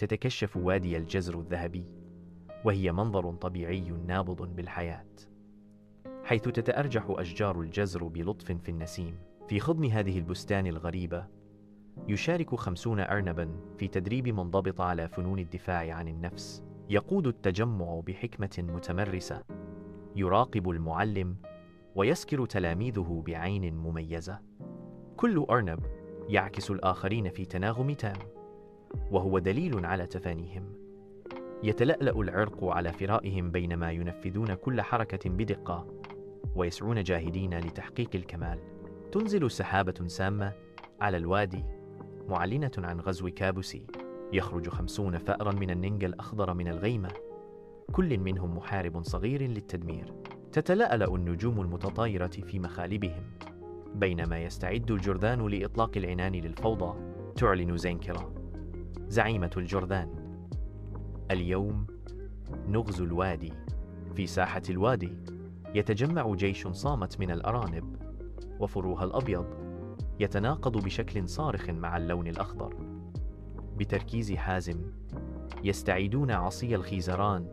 تتكشف وادي الجزر الذهبي، وهي منظر طبيعي نابض بالحياة، حيث تتأرجح أشجار الجزر بلطف في النسيم. في خضم هذه البستان الغريبة يشارك 50 أرنباً في تدريب منضبط على فنون الدفاع عن النفس. يقود التجمع بحكمة متمرسة، يراقب المعلم ويسكر تلاميذه بعين مميزة. كل أرنب يعكس الآخرين في تناغم تام، وهو دليل على تفانيهم. يتلألأ العرق على فرائهم بينما ينفذون كل حركة بدقة ويسعون جاهدين لتحقيق الكمال. تنزل سحابة سامة على الوادي معلنة عن غزو كابوسي. يخرج 50 فأرا من النينجا الأخضر من الغيمة، كل منهم محارب صغير للتدمير. تتلألأ النجوم المتطايرة في مخالبهم بينما يستعد الجرذان لإطلاق العنان للفوضى. تعلن زينكرا زعيمة الجرذان: اليوم نغزو الوادي. في ساحة الوادي يتجمع جيش صامت من الأرانب، وفروها الأبيض يتناقض بشكل صارخ مع اللون الأخضر. بتركيز حازم يستعيدون عصي الخيزران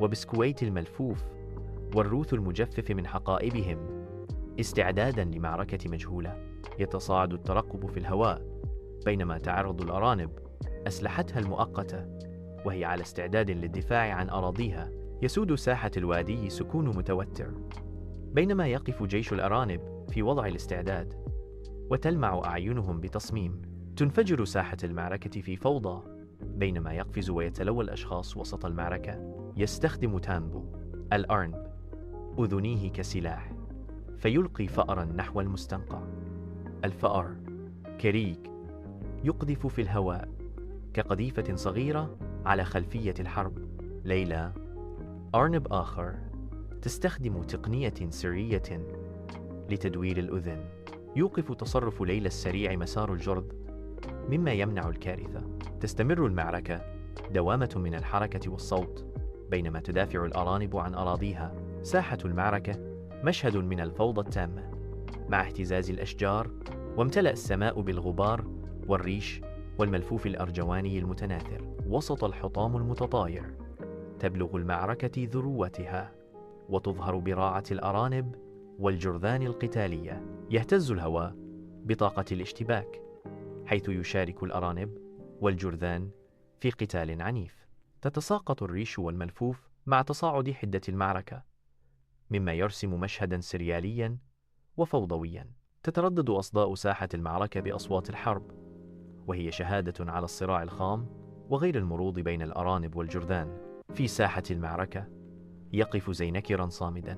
وبسكويت الملفوف والروث المجفف من حقائبهم استعدادا لمعركة مجهولة. يتصاعد الترقب في الهواء بينما تعرض الأرانب أسلحتها المؤقتة وهي على استعداد للدفاع عن أراضيها. يسود ساحة الوادي سكون متوتر بينما يقف جيش الأرانب في وضع الاستعداد، وتلمع أعينهم بتصميم. تنفجر ساحة المعركة في فوضى بينما يقفز ويتلوى الأشخاص وسط المعركة. يستخدم تامبو الأرنب أذنيه كسلاح فيلقي فأرا نحو المستنقع. الفأر كريك يقذف في الهواء كقذيفة صغيرة على خلفية الحرب. ليلى أرنب آخر تستخدم تقنية سرية لتدوير الأذن. يوقف تصرف ليلى السريع مسار الجرذ مما يمنع الكارثة. تستمر المعركة، دوامة من الحركة والصوت بينما تدافع الأرانب عن أراضيها. ساحة المعركة مشهد من الفوضى التامة مع اهتزاز الأشجار، وامتلأ السماء بالغبار والريش والملفوف الأرجواني المتناثر. وسط الحطام المتطاير تبلغ المعركة ذروتها وتظهر براعة الأرانب والجرذان القتالية. يهتز الهواء بطاقة الاشتباك حيث يشارك الأرانب والجرذان في قتال عنيف. تتساقط الريش والملفوف مع تصاعد حدة المعركة مما يرسم مشهدا سرياليا وفوضويا. تتردد أصداء ساحة المعركة بأصوات الحرب، وهي شهادة على الصراع الخام وغير المروض بين الأرانب والجرذان. في ساحة المعركة يقف زينكرا صامدا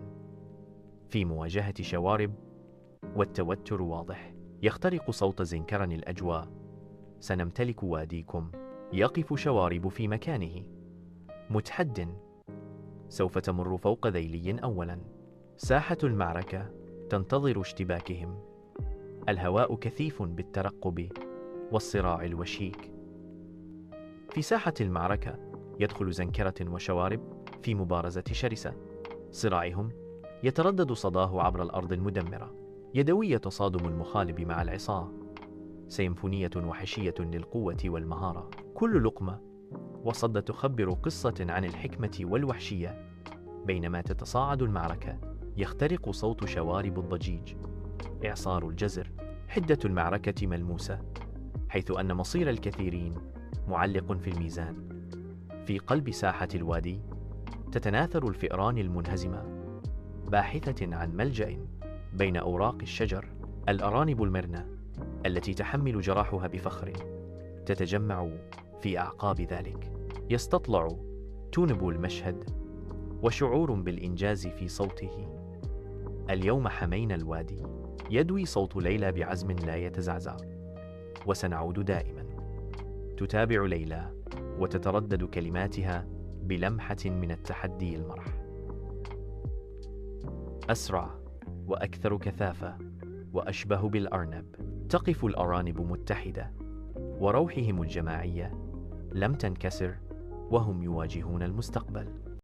في مواجهة شوارب، والتوتر واضح. يخترق صوت زينكرا الأجواء: سنمتلك واديكم. يقف شوارب في مكانه متحد: سوف تمر فوق ذيلي أولا. ساحة المعركة تنتظر اشتباكهم. الهواء كثيف بالترقب والصراع الوشيك. في ساحة المعركة يدخل زنكرة وشوارب في مبارزة شرسة. صراعهم يتردد صداه عبر الأرض المدمرة. يدوي تصادم المخالب مع العصا، سيمفونية وحشية للقوة والمهارة. كل لقمة وصد تخبر قصة عن الحكمة والوحشية. بينما تتصاعد المعركة يخترق صوت شوارب الضجيج، إعصار الجزر. حدة المعركة ملموسة حيث أن مصير الكثيرين معلق في الميزان. في قلب ساحة الوادي تتناثر الفئران المنهزمة باحثة عن ملجأ بين أوراق الشجر. الأرانب المرنة التي تحمل جراحها بفخر تتجمع في أعقاب ذلك. يستطلع تونبو المشهد وشعور بالإنجاز في صوته: اليوم حمينا الوادي. يدوي صوت ليلى بعزم لا يتزعزع: وسنعود دائما. تتابع ليلى وتتردد كلماتها بلمحة من التحدي المرح: أسرع وأكثر كثافة وأشبه بالأرنب. تقف الأرانب متحدة وروحهم الجماعية لم تنكسر وهم يواجهون المستقبل.